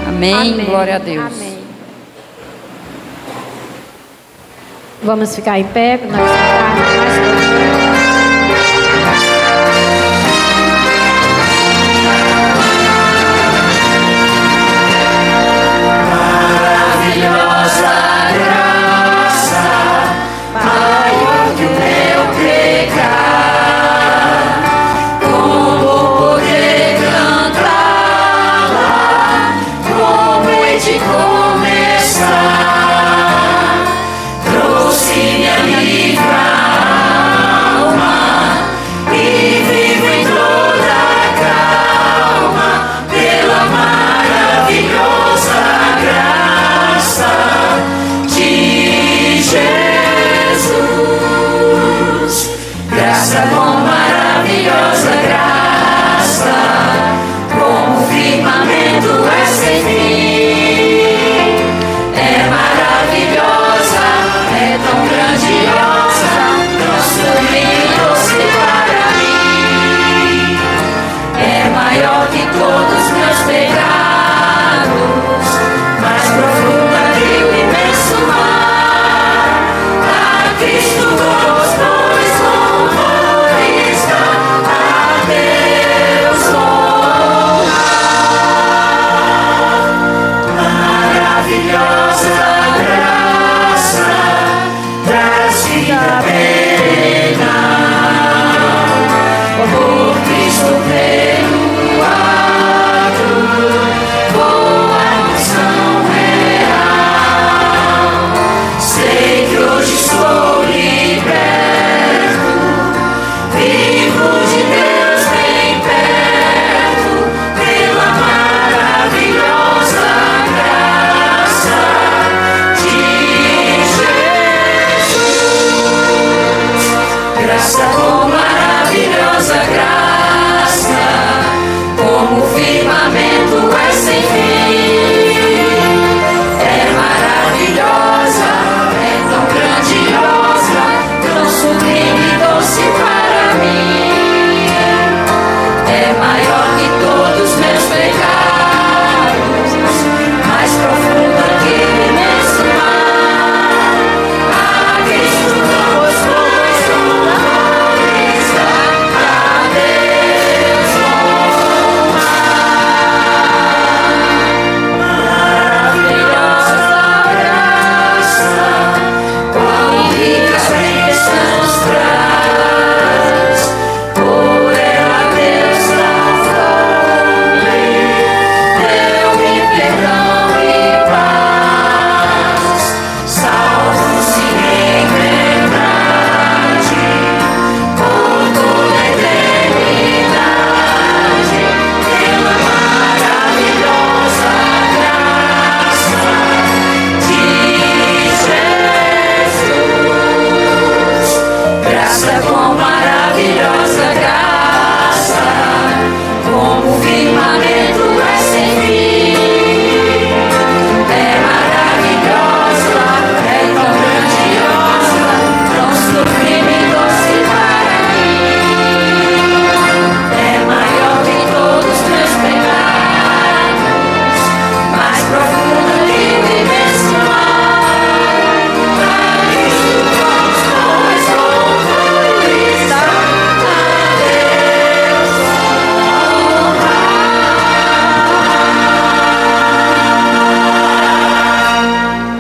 Amém. Glória a Deus. Amém. Vamos ficar em pé, nós maravilhosa graça, maior que o meu pecar, como poder cantá-la, como hei de começar, trouxe-me a livrar.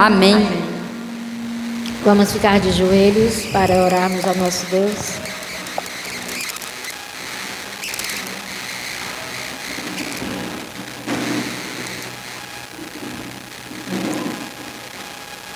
Amém. Vamos ficar de joelhos para orarmos ao nosso Deus.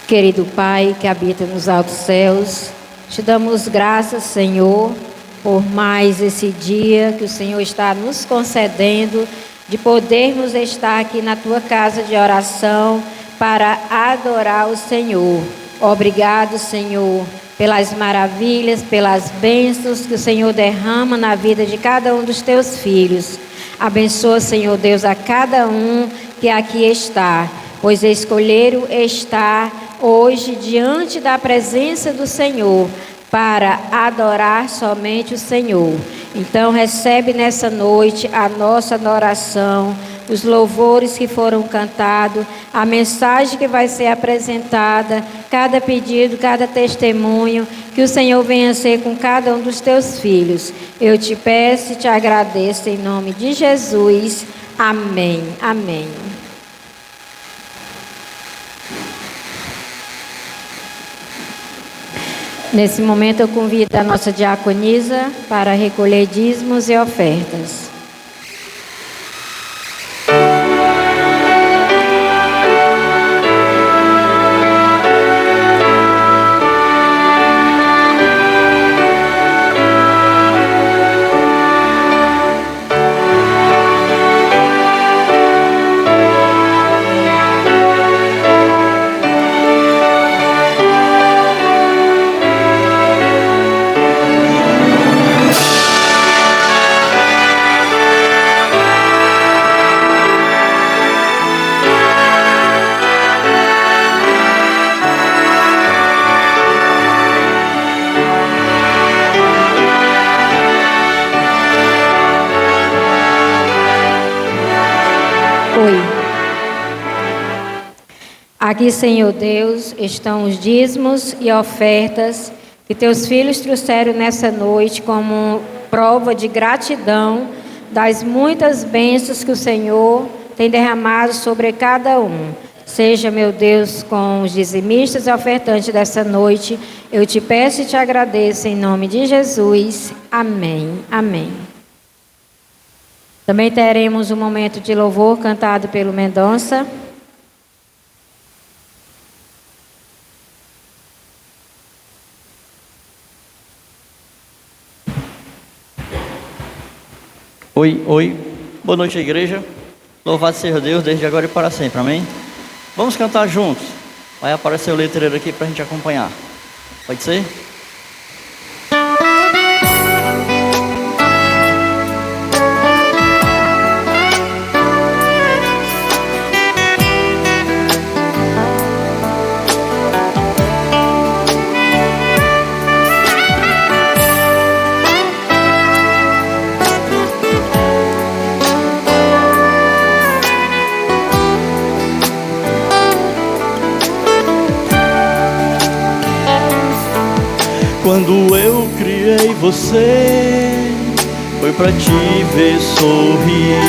Querido Pai que habita nos altos céus, te damos graças, Senhor, por mais esse dia que o Senhor está nos concedendo, de podermos estar aqui na Tua casa de oração para adorar o Senhor. Obrigado, Senhor, pelas maravilhas, pelas bênçãos que o Senhor derrama na vida de cada um dos Teus filhos. Abençoa, Senhor Deus, a cada um que aqui está, pois escolheram estar hoje diante da presença do Senhor para adorar somente o Senhor. Então recebe nessa noite a nossa adoração, os louvores que foram cantados, a mensagem que vai ser apresentada, cada pedido, cada testemunho, que o Senhor venha ser com cada um dos teus filhos. Eu te peço e te agradeço em nome de Jesus. Amém. Amém. Nesse momento eu convido a nossa diaconisa para recolher dízimos e ofertas. Aqui, Senhor Deus, estão os dízimos e ofertas que teus filhos trouxeram nessa noite como prova de gratidão das muitas bênçãos que o Senhor tem derramado sobre cada um. Seja, meu Deus, com os dizimistas e ofertantes dessa noite, eu te peço e te agradeço em nome de Jesus. Amém. Amém. Também teremos um momento de louvor cantado pelo Mendonça. Oi, boa noite, igreja. Louvado seja Deus, desde agora e para sempre, amém? Vamos cantar juntos. Vai aparecer o letreiro aqui para a gente acompanhar. Pode ser? Quando eu criei você, foi pra te ver sorrir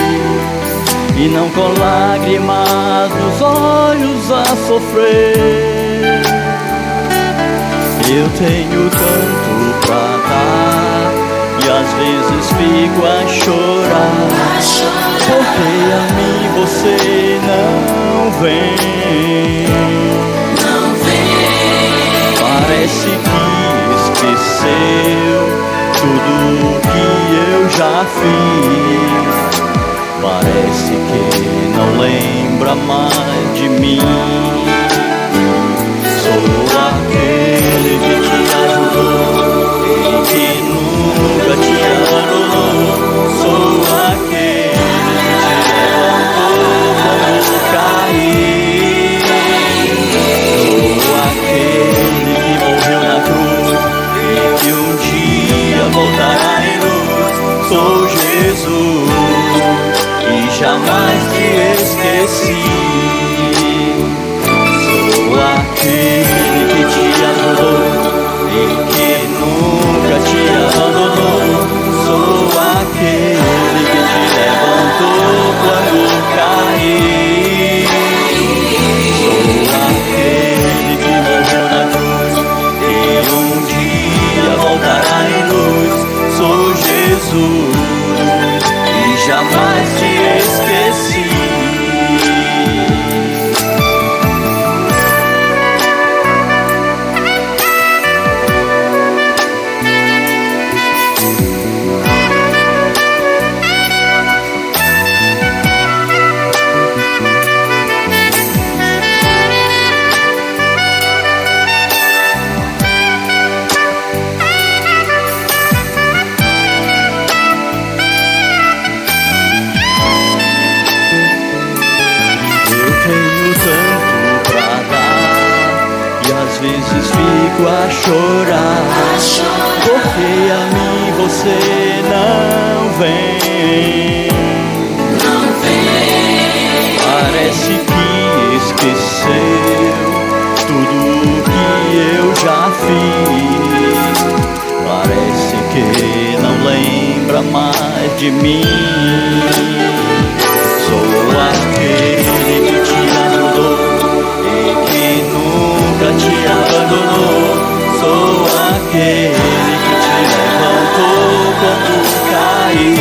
e não com lágrimas nos olhos a sofrer. Eu tenho tanto pra dar e às vezes fico a chorar, porque a mim você não vem. Parece que esqueceu tudo que eu já fiz. Parece que não lembra mais de mim. Sou aquele que te ajudou e que nunca te abandonou. Sou aquele que te levantou quando caí. Sou aquele que morreu na cruz e que um dia voltará em luz. Sou Jesus e jamais te esqueci. Sou aquele que te ajudou e que nunca te abandonou. Sou aquele que te levantou quando caí. Sou aquele fico a chorar, porque a mim você não vem. Parece que esqueceu tudo que eu já fiz. Parece que não lembra mais de mim. Sou aquele que te ajudou e que nunca te abandonou. Sou aquele que te levantou quando caí.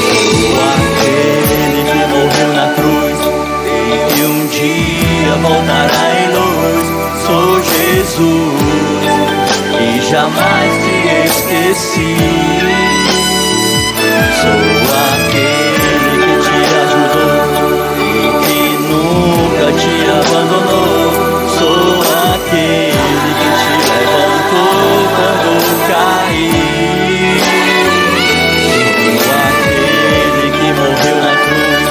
Sou aquele que morreu na cruz e que um dia voltará em luz. Sou Jesus e jamais te esqueci. Sou aquele que te ajudou e que nunca te abandonou. Sou aquele que te levantou quando caí. Sou aquele que morreu na cruz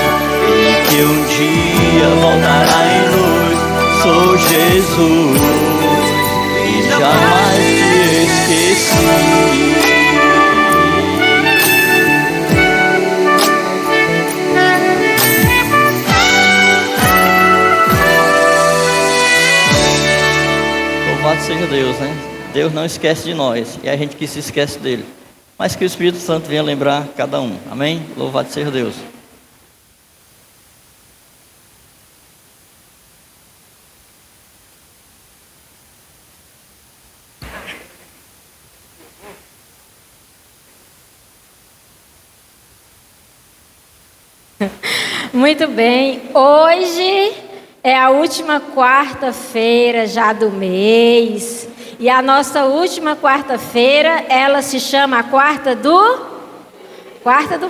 e que um dia voltará em luz. Sou Jesus e jamais te esqueci. Louvado seja Deus, né? Deus não esquece de nós, e a gente que se esquece dele. Mas que o Espírito Santo venha lembrar cada um. Amém? Louvado seja Deus. Muito bem, hoje é a última quarta-feira já do mês. E a nossa última quarta-feira, ela se chama a Quarta do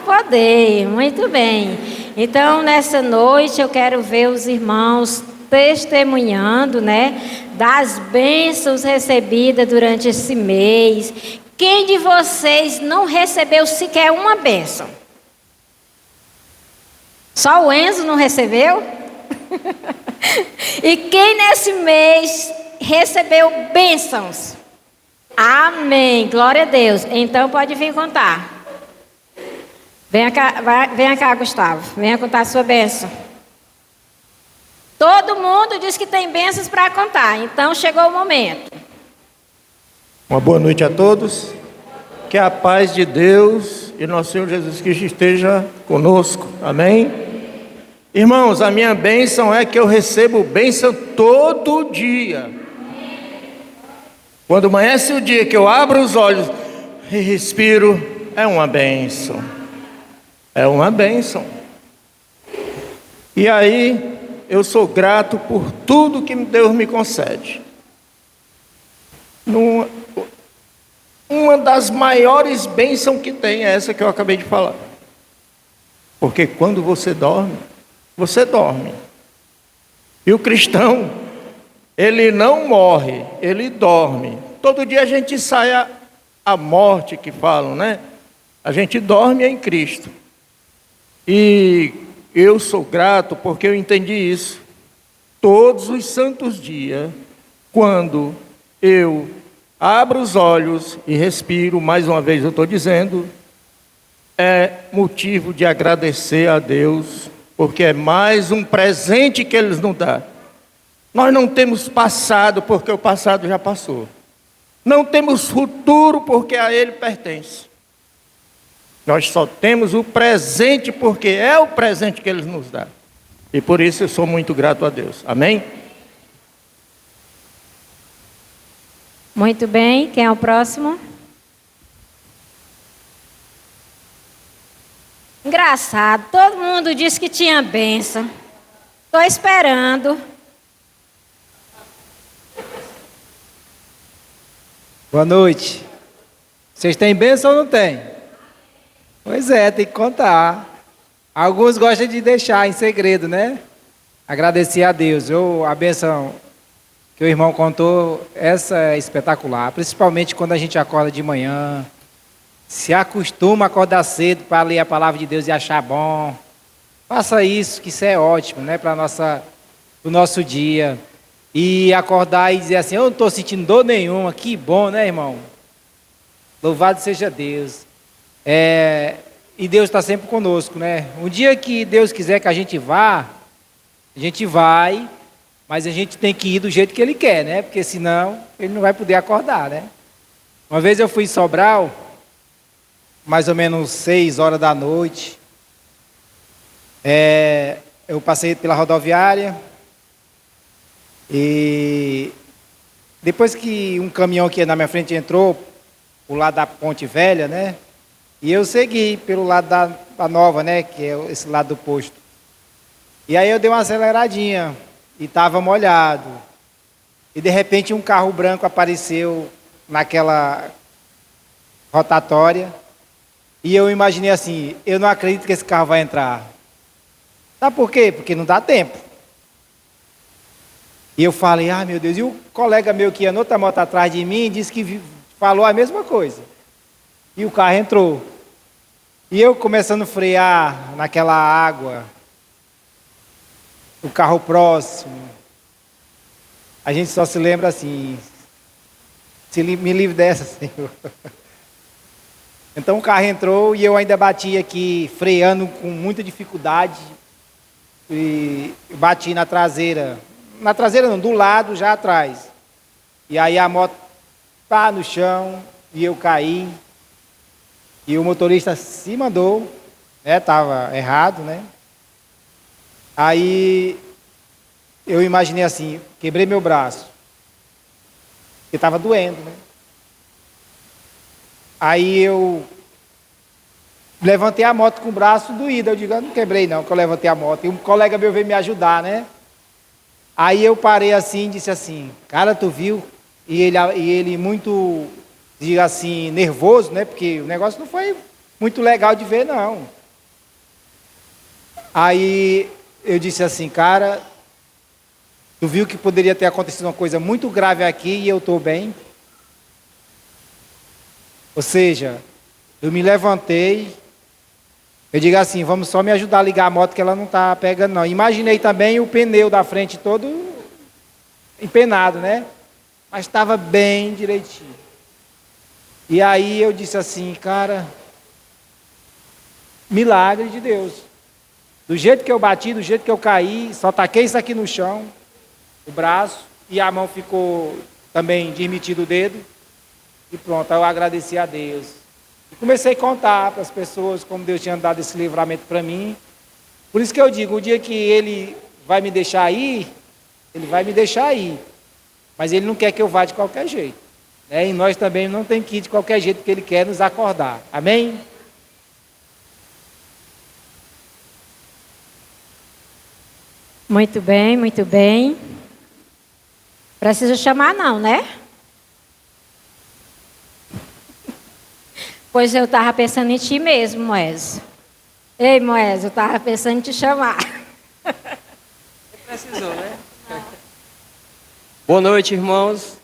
Poder. Muito bem. Então, nessa noite, eu quero ver os irmãos testemunhando, né, das bênçãos recebidas durante esse mês. Quem de vocês não recebeu sequer uma bênção? Só o Enzo não recebeu? E quem nesse mês recebeu bênçãos? Amém, glória a Deus. Então pode vir contar. Venha cá, Gustavo. Venha contar a sua bênção. Todo mundo diz que tem bênçãos para contar. Então chegou o momento. Uma boa noite a todos. Que a paz de Deus e nosso Senhor Jesus Cristo esteja conosco. Amém? Irmãos, a minha bênção é que eu recebo bênção todo dia. Quando amanhece o dia que eu abro os olhos e respiro, é uma bênção. É uma bênção. E aí, eu sou grato por tudo que Deus me concede. Uma das maiores bênçãos que tem é essa que eu acabei de falar. Porque quando você dorme, você dorme. E o cristão, ele não morre, ele dorme. Todo dia a gente sai a morte que falam, né? A gente dorme em Cristo. E eu sou grato porque eu entendi isso. Todos os santos dias, quando eu abro os olhos e respiro, mais uma vez eu estou dizendo, é motivo de agradecer a Deus, porque é mais um presente que Ele nos dá. Nós não temos passado, porque o passado já passou. Não temos futuro, porque a Ele pertence. Nós só temos o presente, porque é o presente que Ele nos dá. E por isso eu sou muito grato a Deus. Amém? Muito bem, quem é o próximo? Engraçado, todo mundo disse que tinha bênção. Estou esperando. Boa noite. Vocês têm bênção ou não têm? Pois é, tem que contar. Alguns gostam de deixar em segredo, né? Agradecer a Deus. A bênção que o irmão contou, essa é espetacular. Principalmente quando a gente acorda de manhã. Se acostuma a acordar cedo para ler a palavra de Deus e achar bom. Faça isso, que isso é ótimo, né? Para o nosso dia. e acordar e dizer assim, eu não estou sentindo dor nenhuma, que bom, né, irmão? Louvado seja Deus. E Deus está sempre conosco, né? Um dia que Deus quiser que a gente vá, a gente vai, mas a gente tem que ir do jeito que Ele quer, né? Porque senão Ele não vai poder acordar, né? Uma vez eu fui em Sobral, mais ou menos 6 horas da noite. Eu passei pela rodoviária e depois que um caminhão que ia na minha frente entrou, o lado da Ponte Velha, né? E eu segui pelo lado da Nova, né? Que é esse lado do posto. E aí eu dei uma aceleradinha e estava molhado. E de repente um carro branco apareceu naquela rotatória. E eu imaginei assim, eu não acredito que esse carro vai entrar. Sabe por quê? Porque não dá tempo. E eu falei, meu Deus, e o colega meu que ia noutra moto atrás de mim disse que falou a mesma coisa. E o carro entrou. E eu começando a frear naquela água, o carro próximo, a gente só se lembra assim, me livre dessa, Senhor. Então o carro entrou e eu ainda bati aqui, freando com muita dificuldade, e bati na traseira não, do lado, já atrás. E aí a moto tá no chão e eu caí. E o motorista se mandou, né? Tava errado, né? Aí eu imaginei assim, quebrei meu braço, porque estava doendo, né? Aí eu levantei a moto com o braço doído. Eu digo, eu não quebrei não, que eu levantei a moto. E um colega meu veio me ajudar, né? Aí eu parei assim e disse assim, cara, tu viu? E ele muito, diga assim, nervoso, né? Porque o negócio não foi muito legal de ver, não. Aí eu disse assim, cara, tu viu que poderia ter acontecido uma coisa muito grave aqui e eu estou bem? Ou seja, eu me levantei, eu digo assim, vamos só me ajudar a ligar a moto que ela não está pegando não. Imaginei também o pneu da frente todo empenado, né? Mas estava bem direitinho. E aí eu disse assim, cara, milagre de Deus. Do jeito que eu bati, do jeito que eu caí, só taquei isso aqui no chão, o braço, e a mão ficou também desmetido o dedo. E pronto, aí eu agradeci a Deus. E comecei a contar para as pessoas como Deus tinha dado esse livramento para mim. Por isso que eu digo, o dia que Ele vai me deixar ir, Ele vai me deixar ir. Mas Ele não quer que eu vá de qualquer jeito. Né? E nós também não temos que ir de qualquer jeito, porque Ele quer nos acordar. Amém? Muito bem, muito bem. Precisa chamar não, né? Pois eu estava pensando em ti mesmo, Moés. Ei, Moés, eu estava pensando em te chamar. Precisou, né? Boa noite, irmãos.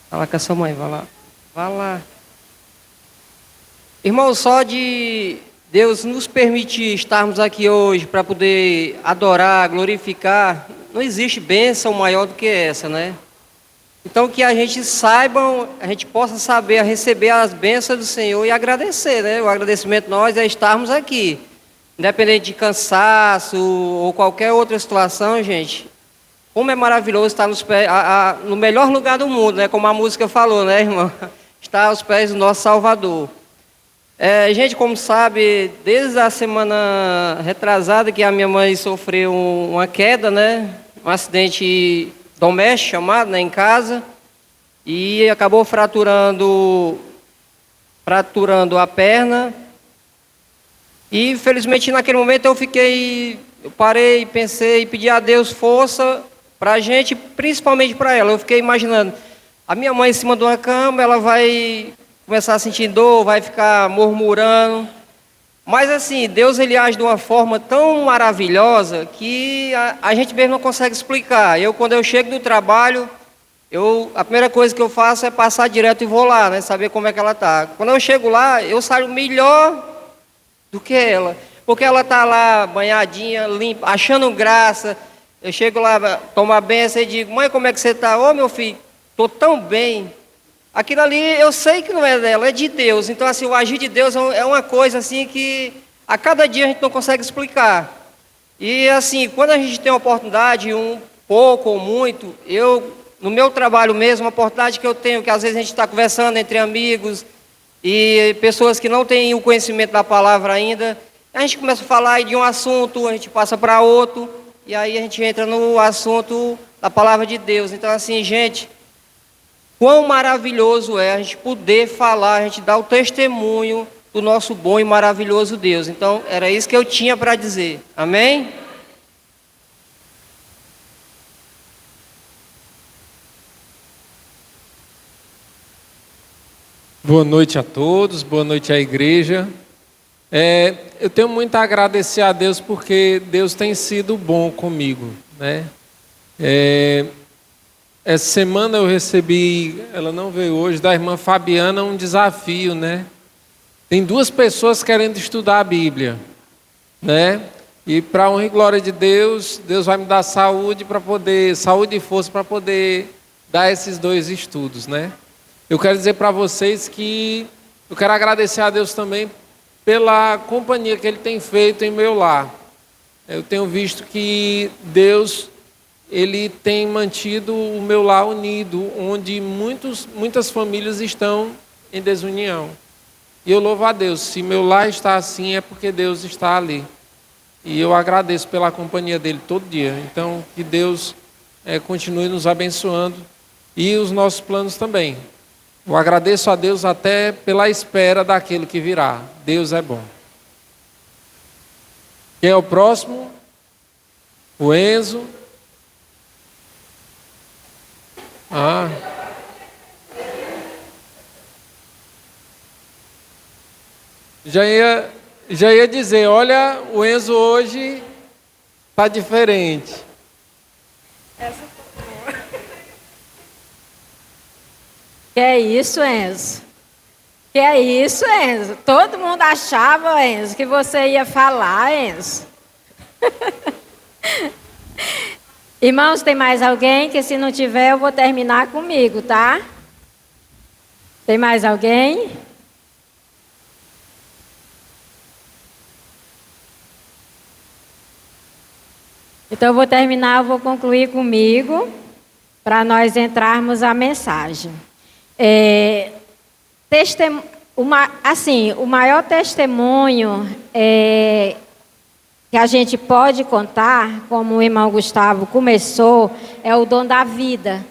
Fala com a sua mãe, vai lá. Vai lá. Irmãos, só de Deus nos permitir estarmos aqui hoje para poder adorar, glorificar, não existe bênção maior do que essa, né? Então que a gente saiba, a gente possa saber receber as bênçãos do Senhor e agradecer, né? O agradecimento nós é estarmos aqui. Independente de cansaço ou qualquer outra situação, gente, como é maravilhoso estar no melhor lugar do mundo, né? Como a música falou, né, irmão? Estar aos pés do nosso Salvador. Gente, como sabe, desde a semana retrasada que a minha mãe sofreu uma queda, né? Um acidente doméstico chamado, né, em casa, e acabou fraturando a perna. E infelizmente naquele momento eu parei, pensei, pedi a Deus força para a gente, principalmente para ela. Eu fiquei imaginando, a minha mãe em cima de uma cama, ela vai começar a sentir dor, vai ficar murmurando. Mas assim, Deus ele age de uma forma tão maravilhosa que a gente mesmo não consegue explicar. Quando eu chego do trabalho, a primeira coisa que eu faço é passar direto e vou lá, né, saber como é que ela está. Quando eu chego lá, eu saio melhor do que ela. Porque ela está lá banhadinha, limpa, achando graça. Eu chego lá, tomo a benção e digo, mãe, como é que você está? Ô, meu filho, estou tão bem. Aquilo ali eu sei que não é dela, é de Deus. Então, assim, o agir de Deus é uma coisa assim que a cada dia a gente não consegue explicar. E, assim, quando a gente tem uma oportunidade, um pouco ou muito, no meu trabalho mesmo, uma oportunidade que eu tenho, que às vezes a gente está conversando entre amigos e pessoas que não têm o conhecimento da palavra ainda, a gente começa a falar de um assunto, a gente passa para outro, e aí a gente entra no assunto da palavra de Deus. Então, assim, gente, quão maravilhoso é a gente poder falar, a gente dar o testemunho do nosso bom e maravilhoso Deus. Então, era isso que eu tinha para dizer. Amém? Boa noite a todos, boa noite à igreja. Eu tenho muito a agradecer a Deus porque Deus tem sido bom comigo, né? Essa semana eu recebi, ela não veio hoje, da irmã Fabiana, um desafio, né? Tem 2 pessoas querendo estudar a Bíblia, né? E para a honra e glória de Deus, Deus vai me dar saúde e força para poder dar esses 2 estudos, né? Eu quero dizer para vocês que eu quero agradecer a Deus também pela companhia que Ele tem feito em meu lar. Eu tenho visto que Deus, Ele tem mantido o meu lar unido, onde muitas famílias estão em desunião. E eu louvo a Deus, se meu lar está assim é porque Deus está ali. E eu agradeço pela companhia dEle todo dia. Então, que Deus continue nos abençoando e os nossos planos também. Eu agradeço a Deus até pela espera daquilo que virá. Deus é bom. Quem é o próximo? O Enzo. Já ia dizer, olha, o Enzo hoje está diferente. Que é isso, Enzo? Que é isso, Enzo? Todo mundo achava, Enzo, que você ia falar, Enzo. Irmãos, tem mais alguém? Que se não tiver, eu vou terminar comigo, tá? Tem mais alguém? Então, eu vou terminar, eu vou concluir comigo, para nós entrarmos a mensagem. O maior testemunho que a gente pode contar, como o irmão Gustavo começou, é o dom da vida.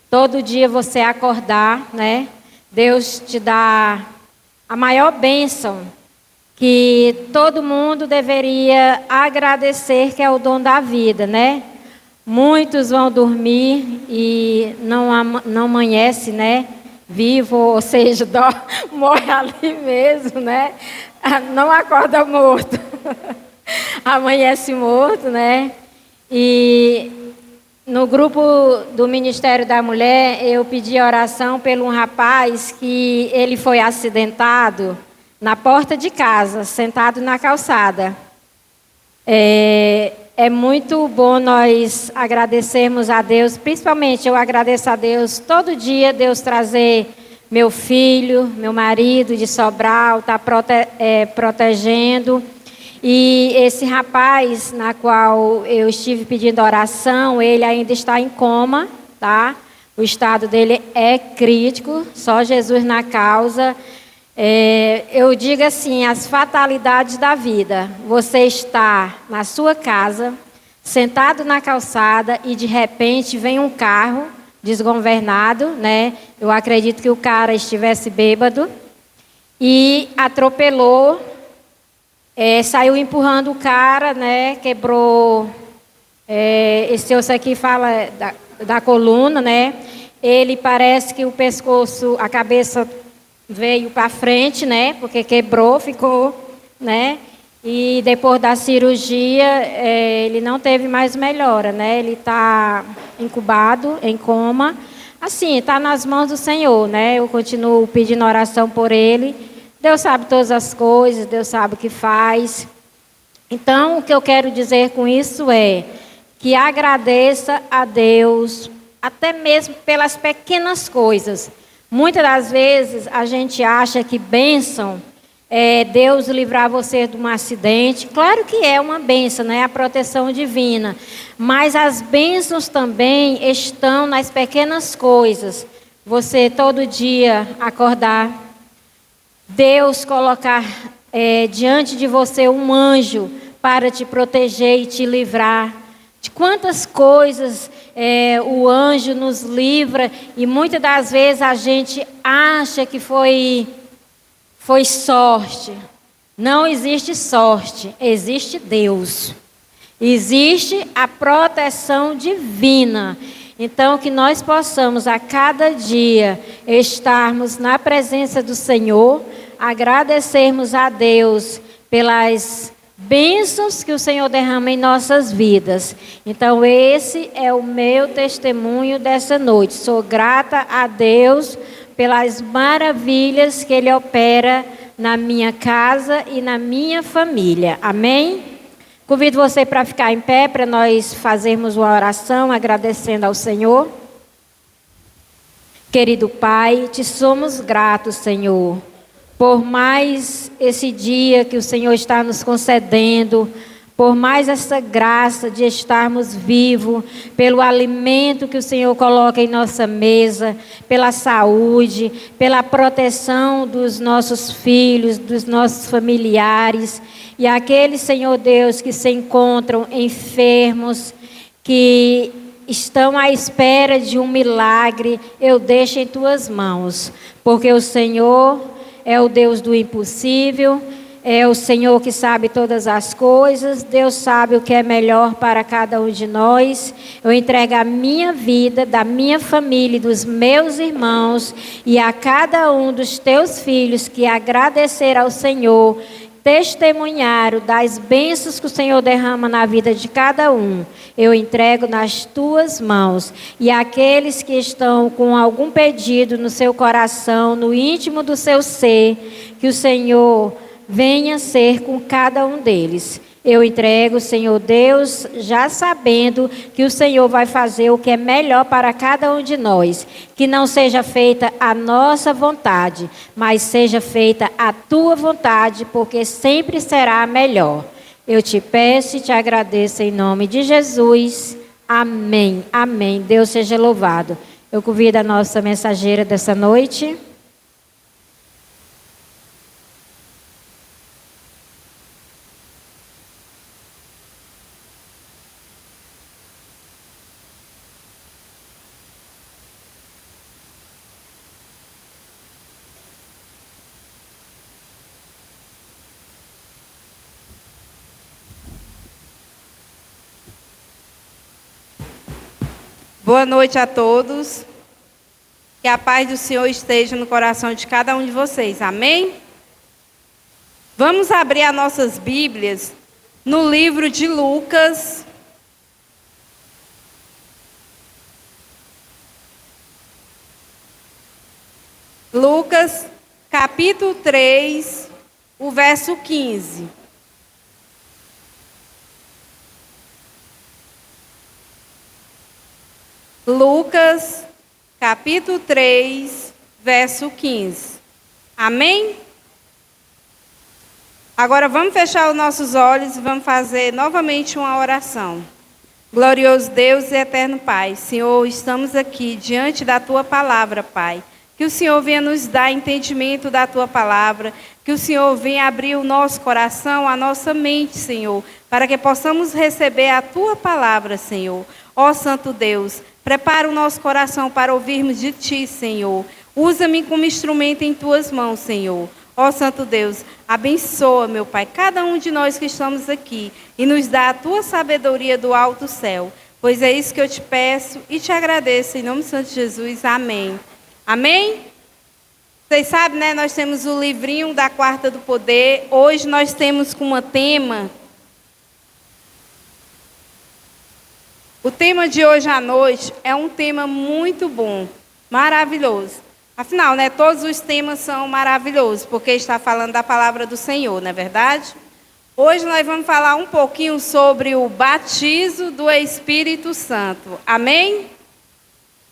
Todo dia você acordar, né? Deus te dá a maior bênção que todo mundo deveria agradecer, que é o dom da vida, né? Muitos vão dormir e não amanhece, né? Vivo, ou seja, morre ali mesmo, né? Não acorda morto. Amanhece morto, né? E no grupo do Ministério da Mulher, eu pedi oração por um rapaz que ele foi acidentado na porta de casa, sentado na calçada. É muito bom nós agradecermos a Deus, principalmente eu agradeço a Deus todo dia, Deus trazer meu filho, meu marido de Sobral, está protegendo. E esse rapaz, na qual eu estive pedindo oração, ele ainda está em coma, tá? O estado dele é crítico, só Jesus na causa. Eu digo assim, as fatalidades da vida. Você está na sua casa, sentado na calçada e de repente vem um carro desgovernado, né? Eu acredito que o cara estivesse bêbado e atropelou, saiu empurrando o cara, né? Quebrou, esse osso aqui fala da coluna, né? Ele parece que o pescoço, a cabeça veio para frente, né? Porque quebrou, ficou, né? E depois da cirurgia, ele não teve mais melhora, né? Ele está incubado, em coma. Assim, está nas mãos do Senhor, né? Eu continuo pedindo oração por ele. Deus sabe todas as coisas, Deus sabe o que faz. Então, o que eu quero dizer com isso é que agradeça a Deus, até mesmo pelas pequenas coisas. Muitas das vezes a gente acha que bênção é Deus livrar você de um acidente. Claro que é uma bênção, né? A proteção divina. Mas as bênçãos também estão nas pequenas coisas. Você todo dia acordar, Deus colocar diante de você um anjo para te proteger e te livrar. De quantas coisas o anjo nos livra, e muitas das vezes a gente acha que foi sorte. Não existe sorte, existe Deus. Existe a proteção divina. Então, que nós possamos a cada dia estarmos na presença do Senhor, agradecermos a Deus pelas bênçãos que o Senhor derrama em nossas vidas. Então, esse é o meu testemunho dessa noite. Sou grata a Deus pelas maravilhas que Ele opera na minha casa e na minha família. Amém? Convido você para ficar em pé, para nós fazermos uma oração agradecendo ao Senhor. Querido Pai, te somos gratos, Senhor, por mais esse dia que o Senhor está nos concedendo, por mais essa graça de estarmos vivos, pelo alimento que o Senhor coloca em nossa mesa, pela saúde, pela proteção dos nossos filhos, dos nossos familiares, e aqueles, Senhor Deus, que se encontram enfermos, que estão à espera de um milagre, eu deixo em tuas mãos, porque o Senhor é o Deus do impossível, é o Senhor que sabe todas as coisas. Deus sabe o que é melhor para cada um de nós. Eu entrego a minha vida, da minha família e dos meus irmãos, e a cada um dos teus filhos que agradecer ao Senhor, testemunharam das bênçãos que o Senhor derrama na vida de cada um. Eu entrego nas tuas mãos. E aqueles que estão com algum pedido no seu coração, no íntimo do seu ser, que o Senhor venha ser com cada um deles. Eu entrego, Senhor Deus, já sabendo que o Senhor vai fazer o que é melhor para cada um de nós. Que não seja feita a nossa vontade, mas seja feita a tua vontade, porque sempre será a melhor. Eu te peço e te agradeço em nome de Jesus. Amém. Amém. Deus seja louvado. Eu convido a nossa mensageira dessa noite. Boa noite a todos. Que a paz do Senhor esteja no coração de cada um de vocês. Amém? Vamos abrir as nossas Bíblias no livro de Lucas. Lucas, capítulo 3, o verso 15. Lucas, capítulo 3, verso 15. Amém? Agora vamos fechar os nossos olhos e vamos fazer novamente uma oração. Glorioso Deus e eterno Pai, Senhor, estamos aqui diante da Tua palavra, Pai. Que o Senhor venha nos dar entendimento da Tua palavra, que o Senhor venha abrir o nosso coração, a nossa mente, Senhor, para que possamos receber a Tua palavra, Senhor. Ó Santo Deus, prepara o nosso coração para ouvirmos de Ti, Senhor. Usa-me como instrumento em Tuas mãos, Senhor. Ó Santo Deus, abençoa, meu Pai, cada um de nós que estamos aqui e nos dá a Tua sabedoria do alto céu. Pois é isso que eu te peço e te agradeço, em nome do Santo Jesus. Amém. Amém? Vocês sabem, né? Nós temos o livrinho da Quarta do Poder. Hoje nós temos como tema... O tema de hoje à noite é um tema muito bom, maravilhoso. Afinal, né, todos os temas são maravilhosos, porque está falando da palavra do Senhor, não é verdade? Hoje nós vamos falar um pouquinho sobre o batismo do Espírito Santo. Amém?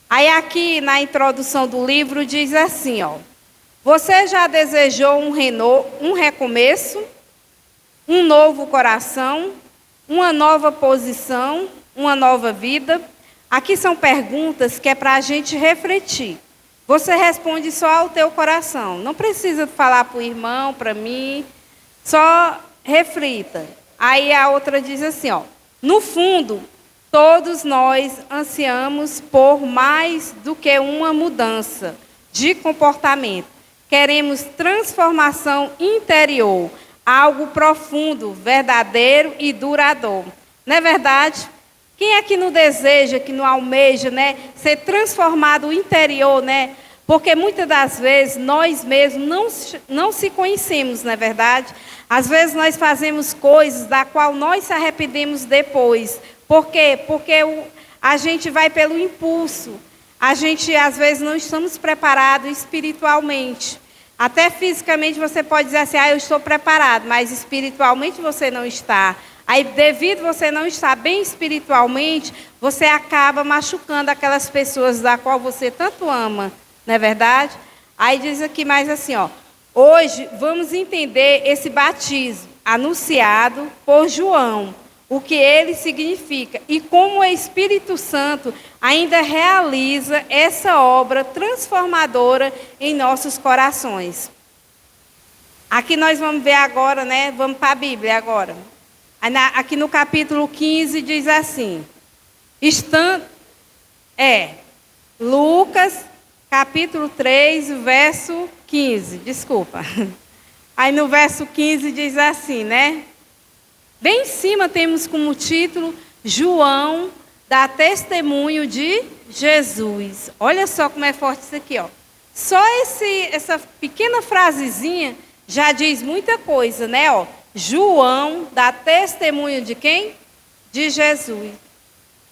Aí aqui na introdução do livro diz assim, ó. Você já desejou um recomeço, um novo coração, uma nova posição, uma nova vida? Aqui são perguntas que é para a gente refletir. Você responde só ao teu coração. Não precisa falar para o irmão, para mim. Só reflita. Aí a outra diz assim, ó. No fundo, todos nós ansiamos por mais do que uma mudança de comportamento. Queremos transformação interior, algo profundo, verdadeiro e duradouro. Não é verdade? Quem é que não deseja, que não almeja, né, ser transformado o interior, né? Porque muitas das vezes nós mesmos não se conhecemos, não é verdade? Às vezes nós fazemos coisas da qual nós se arrependemos depois. Por quê? Porque a gente vai pelo impulso. A gente, às vezes, não estamos preparados espiritualmente. Até fisicamente você pode dizer assim, eu estou preparado, mas espiritualmente você não está. Aí, devido você não estar bem espiritualmente, você acaba machucando aquelas pessoas da qual você tanto ama, não é verdade? Aí diz aqui mais assim, ó. Hoje vamos entender esse batismo anunciado por João, o que ele significa e como o Espírito Santo ainda realiza essa obra transformadora em nossos corações. Aqui nós vamos ver agora, né? Vamos para a Bíblia agora. Aqui no capítulo 15 diz assim, Lucas, capítulo 3, verso 15, desculpa. Aí no verso 15 diz assim, né? Bem em cima temos como título, João dá testemunho de Jesus. Olha só como é forte isso aqui, ó. Só essa pequena frasezinha já diz muita coisa, né? Ó. João dá testemunho de quem? De Jesus.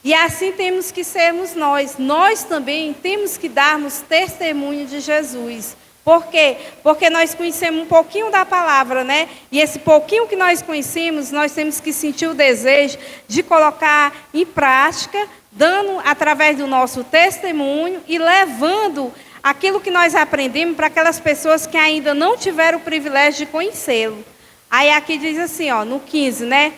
E assim temos que sermos nós. Nós também temos que darmos testemunho de Jesus. Por quê? Porque nós conhecemos um pouquinho da palavra, né? E esse pouquinho que nós conhecemos, nós temos que sentir o desejo de colocar em prática, dando através do nosso testemunho e levando aquilo que nós aprendemos para aquelas pessoas que ainda não tiveram o privilégio de conhecê-lo. Aí aqui diz assim, ó, no 15, né?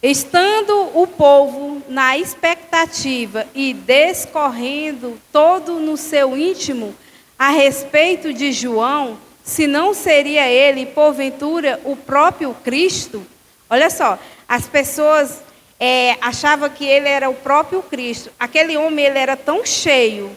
Estando o povo na expectativa e descorrendo todo no seu íntimo a respeito de João, se não seria ele, porventura, o próprio Cristo? Olha só, as pessoas achavam que ele era o próprio Cristo. Aquele homem, ele era tão cheio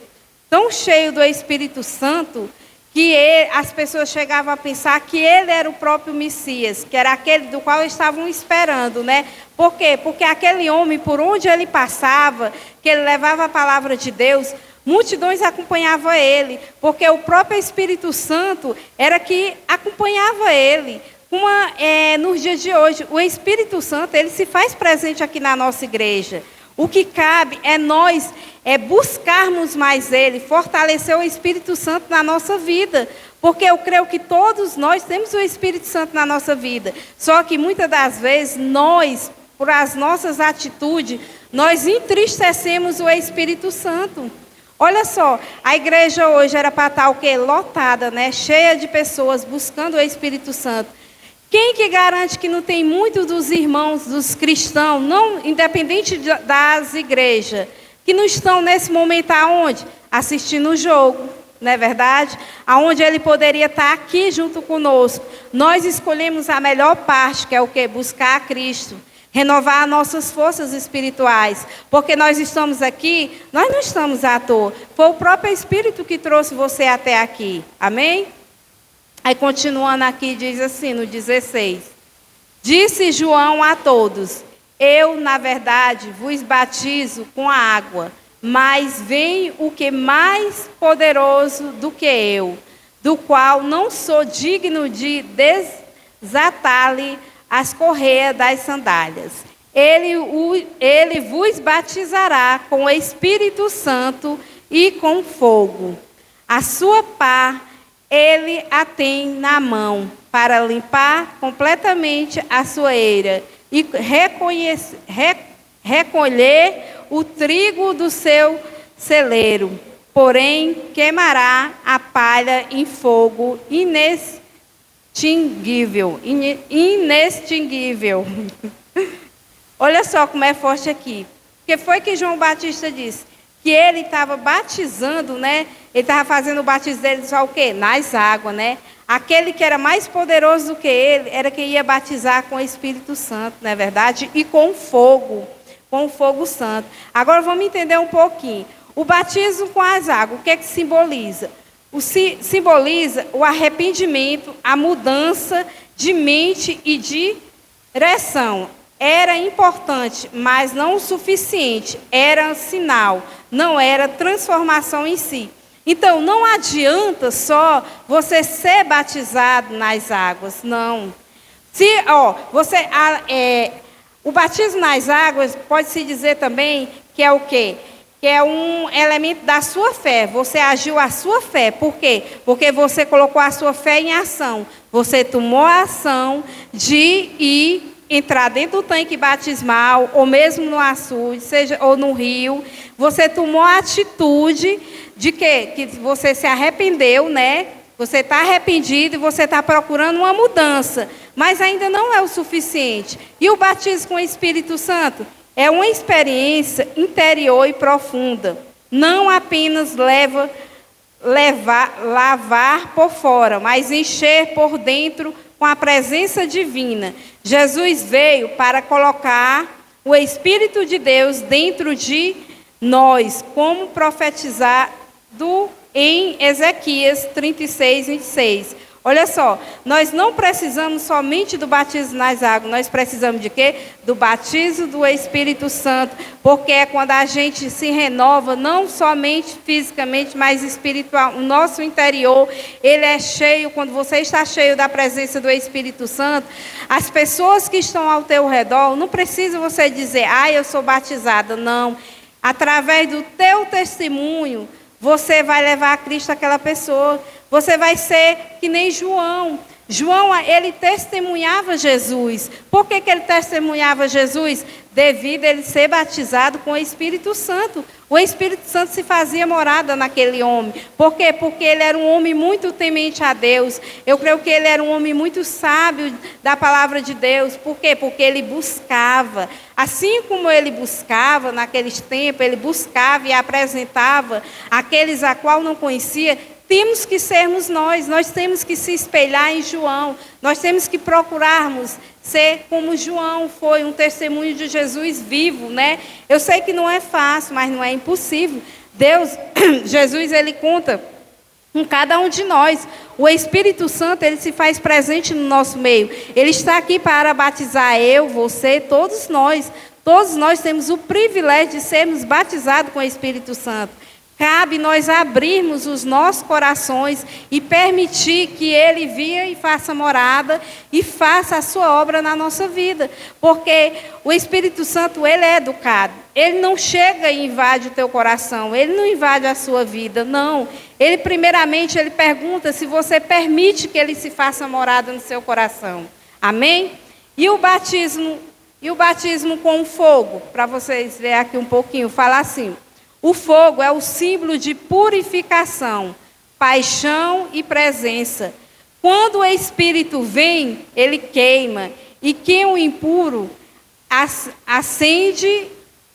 do Espírito Santo, que as pessoas chegavam a pensar que ele era o próprio Messias, que era aquele do qual estavam esperando, né? Por quê? Porque aquele homem, por onde ele passava, que ele levava a palavra de Deus, multidões acompanhavam ele, porque o próprio Espírito Santo era que acompanhava ele. Nos dias de hoje, o Espírito Santo, ele se faz presente aqui na nossa igreja. O que cabe é nós buscarmos mais ele, fortalecer o Espírito Santo na nossa vida. Porque eu creio que todos nós temos o Espírito Santo na nossa vida. Só que muitas das vezes nós, por as nossas atitudes, nós entristecemos o Espírito Santo. Olha só, a igreja hoje era para estar o quê? Lotada, né? Cheia de pessoas buscando o Espírito Santo. Quem que garante que não tem muitos dos irmãos, dos cristãos, não, independente das igrejas, que não estão nesse momento aonde? Assistindo o jogo, não é verdade? Aonde ele poderia estar aqui junto conosco. Nós escolhemos a melhor parte, que é o quê? Buscar a Cristo. Renovar nossas forças espirituais. Porque nós estamos aqui, nós não estamos à toa. Foi o próprio Espírito que trouxe você até aqui. Amém? Aí continuando aqui, diz assim, no 16. Disse João a todos, eu, na verdade, vos batizo com a água, mas vem o que mais poderoso do que eu, do qual não sou digno de desatar-lhe as correias das sandálias. Ele vos batizará com o Espírito Santo e com fogo. A sua pá ele a tem na mão para limpar completamente a sua eira e recolher o trigo do seu celeiro. Porém, queimará a palha em fogo inextinguível. Inextinguível. Olha só como é forte aqui. Porque foi que João Batista disse? Que ele estava batizando, né? Ele estava fazendo o batismo dele só o quê? Nas águas, né? Aquele que era mais poderoso do que ele, era quem ia batizar com o Espírito Santo, não é verdade? E com fogo santo. Agora vamos entender um pouquinho. O batismo com as águas, o que é que simboliza? Simboliza o arrependimento, a mudança de mente e de direção. Era importante, mas não o suficiente. Era um sinal, não era transformação em si. Então, não adianta só você ser batizado nas águas, não. O batismo nas águas pode-se dizer também que é o quê? Que é um elemento da sua fé. Você agiu a sua fé. Por quê? Porque você colocou a sua fé em ação. Você tomou a ação de entrar dentro do tanque batismal, ou mesmo no açude, ou no rio. Você tomou a atitude de quê? Que você se arrependeu, né? Você está arrependido e você está procurando uma mudança. Mas ainda não é o suficiente. E o batismo com o Espírito Santo é uma experiência interior e profunda. Não apenas lavar por fora, mas encher por dentro com a presença divina. Jesus veio para colocar o Espírito de Deus dentro de nós, como profetizado em Ezequias 36, 26. Olha só, nós não precisamos somente do batismo nas águas, nós precisamos de quê? Do batismo do Espírito Santo, porque é quando a gente se renova, não somente fisicamente, mas espiritual. O nosso interior, ele é cheio, quando você está cheio da presença do Espírito Santo, as pessoas que estão ao teu redor, não precisa você dizer, eu sou batizada, não. Através do teu testemunho, você vai levar a Cristo àquela pessoa. Você vai ser que nem João. João, ele testemunhava Jesus. Por que ele testemunhava Jesus? Devido a ele ser batizado com o Espírito Santo. O Espírito Santo se fazia morada naquele homem. Por quê? Porque ele era um homem muito temente a Deus. Eu creio que ele era um homem muito sábio da palavra de Deus. Por quê? Porque ele buscava. Assim como ele buscava naqueles tempos, ele buscava e apresentava aqueles a qual não conhecia. Temos que sermos nós temos que se espelhar em João, nós temos que procurarmos ser como João foi, um testemunho de Jesus vivo, né? Eu sei que não é fácil, mas não é impossível. Jesus, ele conta com cada um de nós. O Espírito Santo, ele se faz presente no nosso meio. Ele está aqui para batizar eu, você, todos nós. Todos nós temos o privilégio de sermos batizados com o Espírito Santo. Cabe nós abrirmos os nossos corações e permitir que Ele venha e faça morada e faça a sua obra na nossa vida. Porque o Espírito Santo, ele é educado. Ele não chega e invade o teu coração. Ele não invade a sua vida, não. Ele, primeiramente, ele pergunta se você permite que Ele se faça morada no seu coração. Amém? E o batismo com fogo, para vocês verem aqui um pouquinho, fala assim. O fogo é o símbolo de purificação, paixão e presença. Quando o Espírito vem, ele queima. E quem o impuro acende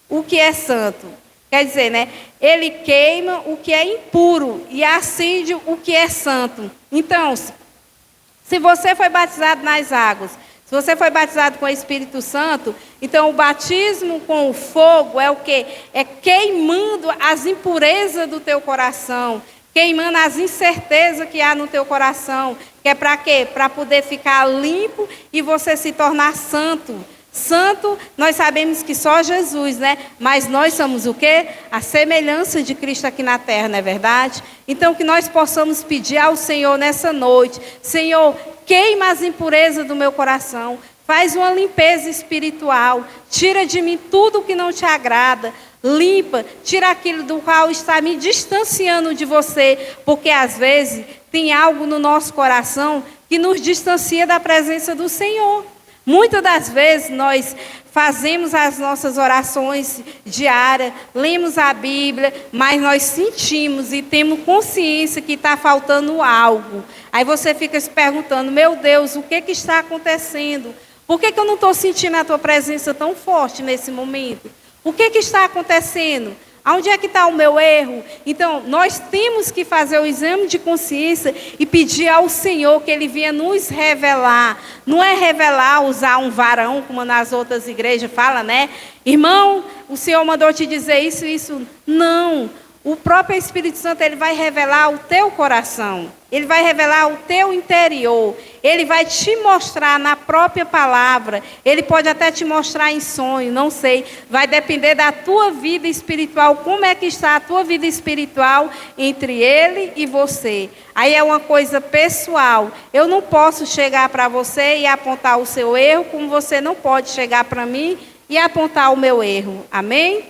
o que é santo. Quer dizer, né? Ele queima o que é impuro e acende o que é santo. Então, se você foi batizado nas águas, se você foi batizado com o Espírito Santo, então o batismo com o fogo é o quê? É queimando as impurezas do teu coração, queimando as incertezas que há no teu coração. Que é para quê? Para poder ficar limpo e você se tornar santo. Santo, nós sabemos que só Jesus, né? Mas nós somos o quê? A semelhança de Cristo aqui na terra, não é verdade? Então, que nós possamos pedir ao Senhor nessa noite. Senhor, queima as impurezas do meu coração. Faz uma limpeza espiritual. Tira de mim tudo que não te agrada. Limpa, tira aquilo do qual está me distanciando de você. Porque às vezes tem algo no nosso coração que nos distancia da presença do Senhor. Muitas das vezes nós fazemos as nossas orações diárias, lemos a Bíblia, mas nós sentimos e temos consciência que está faltando algo. Aí você fica se perguntando, meu Deus, o que está acontecendo? Por que eu não estou sentindo a tua presença tão forte nesse momento? O que está acontecendo? Onde é que está o meu erro? Então, nós temos que fazer o exame de consciência e pedir ao Senhor que Ele venha nos revelar. Não é revelar, usar um varão, como nas outras igrejas fala, né? Irmão, o Senhor mandou te dizer isso e isso. Não. O próprio Espírito Santo, ele vai revelar o teu coração. Ele vai revelar o teu interior. Ele vai te mostrar na própria palavra. Ele pode até te mostrar em sonho, não sei. Vai depender da tua vida espiritual. Como é que está a tua vida espiritual entre ele e você? Aí é uma coisa pessoal. Eu não posso chegar para você e apontar o seu erro, como você não pode chegar para mim e apontar o meu erro. Amém?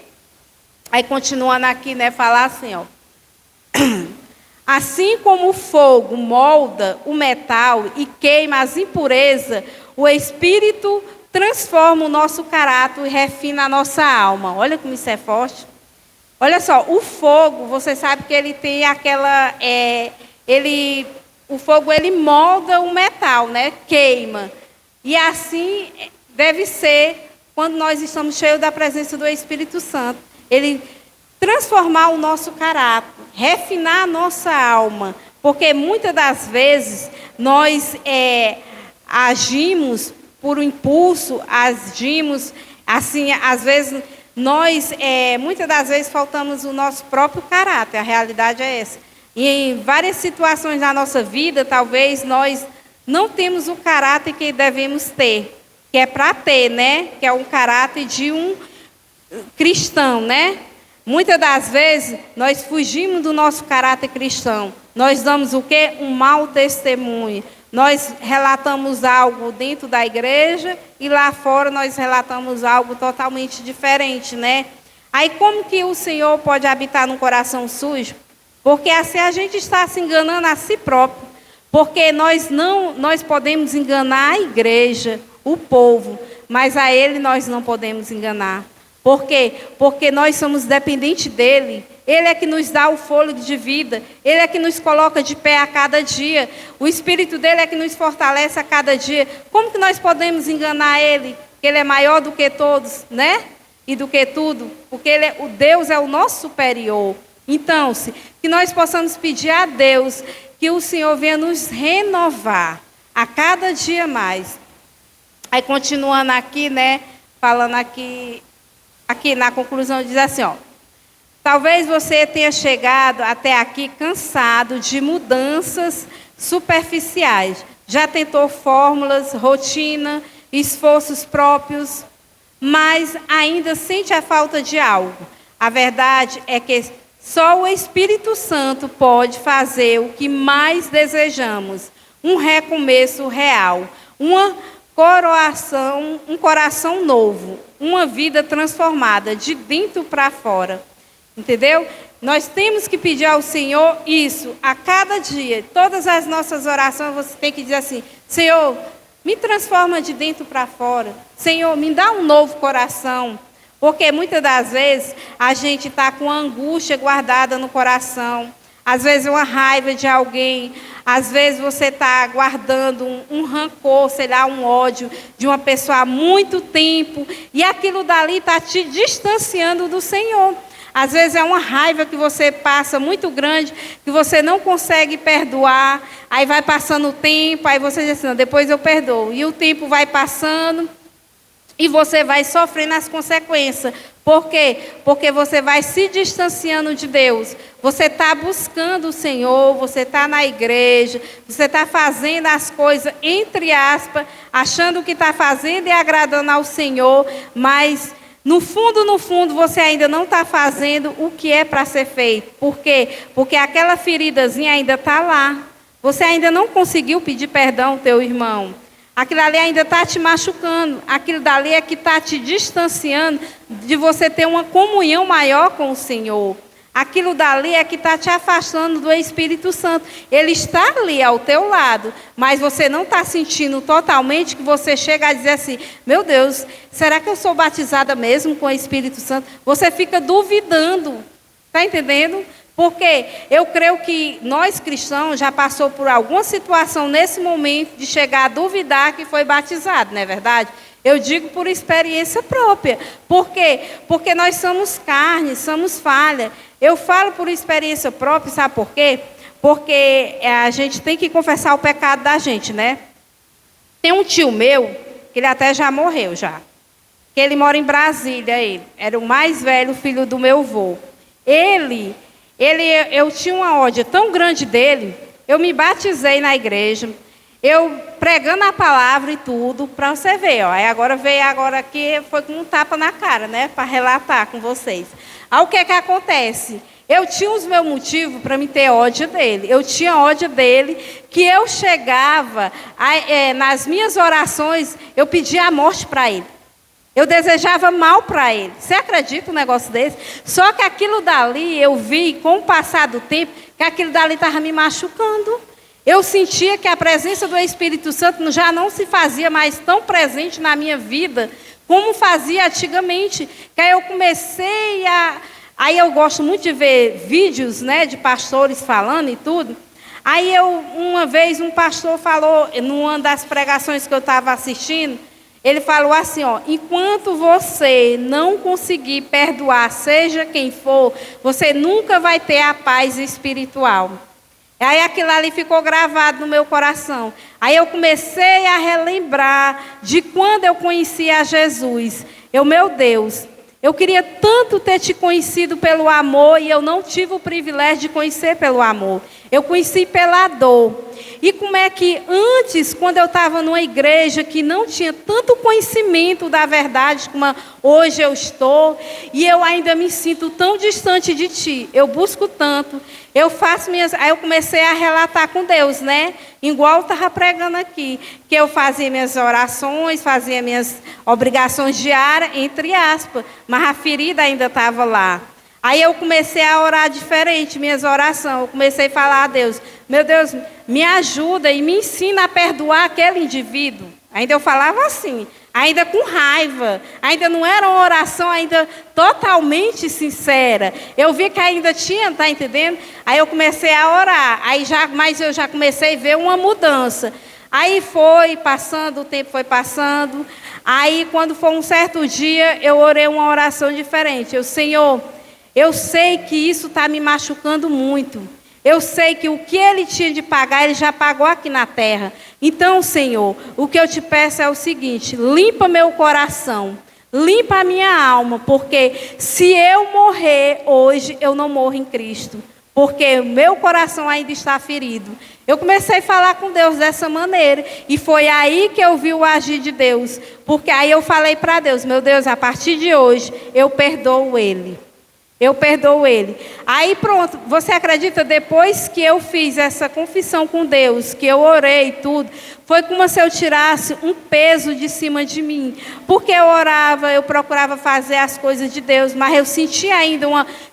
Aí continuando aqui, né, falar assim, ó. Assim como o fogo molda o metal e queima as impurezas, o Espírito transforma o nosso caráter e refina a nossa alma. Olha como isso é forte. Olha só, o fogo, você sabe que ele tem aquela... o fogo, ele molda o metal, né? Queima. E assim deve ser quando nós estamos cheios da presença do Espírito Santo. Ele transformar o nosso caráter, refinar a nossa alma, porque muitas das vezes nós agimos por um impulso, agimos assim, às vezes nós, muitas das vezes faltamos o nosso próprio caráter, a realidade é essa. E em várias situações da nossa vida, talvez nós não temos o caráter que devemos ter, que é para ter, né? Que é um caráter de um cristão, né? Muitas das vezes nós fugimos do nosso caráter cristão. Nós damos o quê? Um mau testemunho. Nós relatamos algo dentro da igreja e lá fora nós relatamos algo totalmente diferente, né? Aí como que o Senhor pode habitar num coração sujo? Porque assim a gente está se enganando a si próprio. Porque nós podemos enganar a igreja, o povo, mas a Ele nós não podemos enganar. Por quê? Porque nós somos dependentes dEle. Ele é que nos dá o fôlego de vida. Ele é que nos coloca de pé a cada dia. O Espírito dEle é que nos fortalece a cada dia. Como que nós podemos enganar Ele? Que Ele é maior do que todos, né? E do que tudo. Porque o Deus é o nosso superior. Então, que nós possamos pedir a Deus que o Senhor venha nos renovar a cada dia mais. Aí continuando aqui, né? Falando aqui na conclusão, diz assim, ó. Talvez você tenha chegado até aqui cansado de mudanças superficiais. Já tentou fórmulas, rotina, esforços próprios, mas ainda sente a falta de algo. A verdade é que só o Espírito Santo pode fazer o que mais desejamos. Um recomeço real, um coração novo, uma vida transformada de dentro para fora. Entendeu? Nós temos que pedir ao Senhor isso a cada dia. Todas as nossas orações você tem que dizer assim: Senhor, me transforma de dentro para fora. Senhor, me dá um novo coração. Porque muitas das vezes a gente está com angústia guardada no coração. Às vezes uma raiva de alguém. Às vezes você está guardando um rancor, sei lá, um ódio de uma pessoa há muito tempo. E aquilo dali está te distanciando do Senhor. Às vezes é uma raiva que você passa muito grande, que você não consegue perdoar. Aí vai passando o tempo, aí você diz assim, não, depois eu perdoo. E o tempo vai passando e você vai sofrendo as consequências. Por quê? Porque você vai se distanciando de Deus. Você está buscando o Senhor, você está na igreja, você está fazendo as coisas, entre aspas, achando que está fazendo e agradando ao Senhor, mas no fundo, você ainda não está fazendo o que é para ser feito. Por quê? Porque aquela feridazinha ainda está lá. Você ainda não conseguiu pedir perdão ao teu irmão. Aquilo ali ainda está te machucando. Aquilo dali é que está te distanciando de você ter uma comunhão maior com o Senhor. Aquilo dali é que está te afastando do Espírito Santo. Ele está ali ao teu lado, mas você não está sentindo totalmente que você chega a dizer assim, meu Deus, será que eu sou batizada mesmo com o Espírito Santo? Você fica duvidando, está entendendo? Porque eu creio que nós cristãos já passou por alguma situação nesse momento de chegar a duvidar que foi batizado, não é verdade? Eu digo por experiência própria. Por quê? Porque nós somos carne, somos falha. Eu falo por experiência própria, sabe por quê? Porque a gente tem que confessar o pecado da gente, né? Tem um tio meu, que ele até já morreu já. Que ele mora em Brasília, ele. Era o mais velho filho do meu avô. Eu tinha uma ódio tão grande dele, eu me batizei na igreja, eu pregando a palavra e tudo, para você ver, ó. Aí agora veio aqui, foi com um tapa na cara, né? Para relatar com vocês. Aí o que acontece? Eu tinha os meus motivos para me ter ódio dele. Eu tinha ódio dele, que eu chegava, nas minhas orações, eu pedia a morte para ele. Eu desejava mal para ele. Você acredita um negócio desse? Só que aquilo dali, eu vi, com o passar do tempo, que aquilo dali estava me machucando. Eu sentia que a presença do Espírito Santo já não se fazia mais tão presente na minha vida, como fazia antigamente. Que aí eu comecei Aí eu gosto muito de ver vídeos, né, de pastores falando e tudo. Aí uma vez um pastor falou, numa das pregações que eu estava assistindo, ele falou assim, ó, enquanto você não conseguir perdoar, seja quem for, você nunca vai ter a paz espiritual. Aí aquilo ali ficou gravado no meu coração. Aí eu comecei a relembrar de quando eu conhecia Jesus. Meu Deus, eu queria tanto ter te conhecido pelo amor e eu não tive o privilégio de conhecer pelo amor. Eu conheci pela dor. E como é que antes, quando eu estava numa igreja que não tinha tanto conhecimento da verdade como hoje eu estou, e eu ainda me sinto tão distante de ti, eu busco tanto, eu faço aí eu comecei a relatar com Deus, né? Igual eu estava pregando aqui, que eu fazia minhas orações, fazia minhas obrigações diárias, entre aspas, mas a ferida ainda estava lá. Aí eu comecei a orar diferente, minhas orações. Eu comecei a falar a Deus, meu Deus, me ajuda e me ensina a perdoar aquele indivíduo. Ainda eu falava assim, ainda com raiva. Ainda não era uma oração ainda totalmente sincera. Eu vi que ainda tinha, tá entendendo? Aí eu comecei a orar. Mas eu já comecei a ver uma mudança. Aí foi passando, o tempo foi passando. Aí quando foi um certo dia, eu orei uma oração diferente. Senhor, eu sei que isso está me machucando muito. Eu sei que o que ele tinha de pagar, ele já pagou aqui na terra. Então, Senhor, o que eu te peço é o seguinte, limpa meu coração, limpa a minha alma, porque se eu morrer hoje, eu não morro em Cristo, porque o meu coração ainda está ferido. Eu comecei a falar com Deus dessa maneira, e foi aí que eu vi o agir de Deus, porque aí eu falei para Deus, meu Deus, a partir de hoje, eu perdoo ele. Eu perdoo ele. Aí pronto, você acredita, depois que eu fiz essa confissão com Deus, que eu orei e tudo, foi como se eu tirasse um peso de cima de mim. Porque eu orava, eu procurava fazer as coisas de Deus, mas eu sentia ainda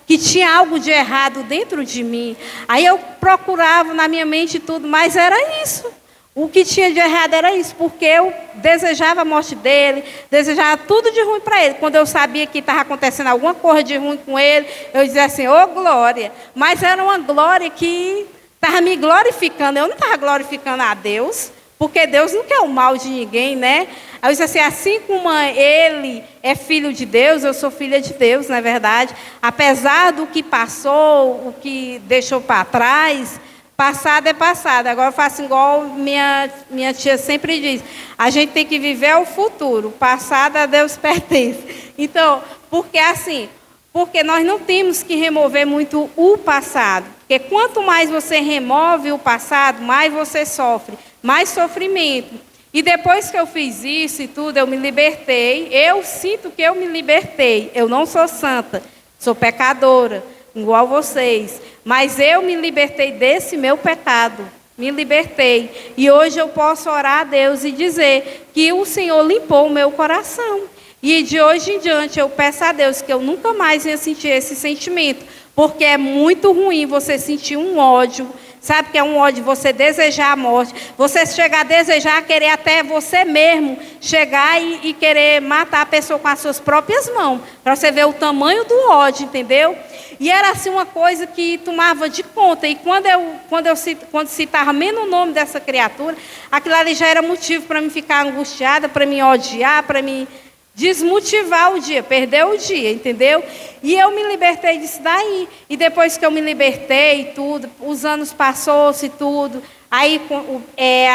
que tinha algo de errado dentro de mim. Aí eu procurava na minha mente tudo, mas era isso. O que tinha de errado era isso, porque eu desejava a morte dele, desejava tudo de ruim para ele. Quando eu sabia que estava acontecendo alguma coisa de ruim com ele, eu dizia assim, ô glória. Mas era uma glória que estava me glorificando. Eu não estava glorificando a Deus, porque Deus não quer o mal de ninguém, né? Aí eu disse assim como ele é filho de Deus, eu sou filha de Deus, não é verdade? Apesar do que passou, o que deixou para trás, passado é passado. Agora eu faço igual minha tia sempre diz. A gente tem que viver o futuro. O passado a Deus pertence. Então, porque nós não temos que remover muito o passado. Porque quanto mais você remove o passado, mais você sofre. Mais sofrimento. E depois que eu fiz isso e tudo, eu me libertei. Eu sinto que eu me libertei. Eu não sou santa. Sou pecadora. Igual vocês, mas eu me libertei desse meu pecado, me libertei, e hoje eu posso orar a Deus e dizer que o Senhor limpou o meu coração, e de hoje em diante eu peço a Deus que eu nunca mais venha sentir esse sentimento, porque é muito ruim você sentir um ódio. Sabe que é um ódio você desejar a morte, você chegar a desejar, querer até você mesmo chegar e querer matar a pessoa com as suas próprias mãos, para você ver o tamanho do ódio, entendeu? E era assim uma coisa que tomava de conta, e quando citava menos o nome dessa criatura, aquilo ali já era motivo para mim ficar angustiada, para me odiar, para me desmotivar o dia, perder o dia, entendeu? E eu me libertei disso daí. E depois que eu me libertei e tudo, os anos passou-se tudo, aí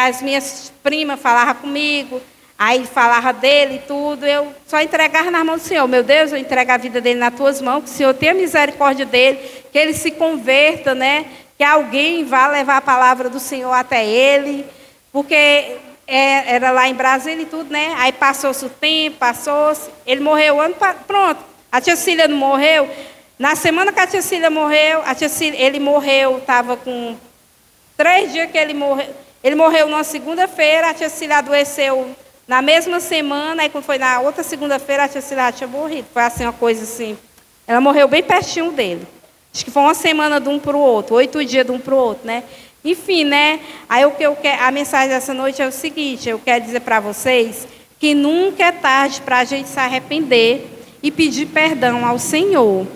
as minhas primas falavam comigo, aí falava dele e tudo, eu só entregava nas mãos do Senhor. Meu Deus, eu entrego a vida dele nas tuas mãos, que o Senhor tenha misericórdia dele, que ele se converta, né? Que alguém vá levar a palavra do Senhor até ele, porque era lá em Brasília e tudo, né? Aí passou-se o tempo, ele morreu pronto. A tia Cília não morreu. Na semana que a tia Cília morreu, ele morreu, estava com 3 dias que ele morreu. Ele morreu numa segunda-feira, a tia Cília adoeceu na mesma semana, aí quando foi na outra segunda-feira, a tia Cília já tinha morrido. Foi assim, uma coisa assim. Ela morreu bem pertinho dele. Acho que foi uma semana de um para o outro, 8 dias de um para o outro, né? Enfim, né? Aí a mensagem dessa noite é o seguinte: eu quero dizer para vocês que nunca é tarde para a gente se arrepender e pedir perdão ao Senhor.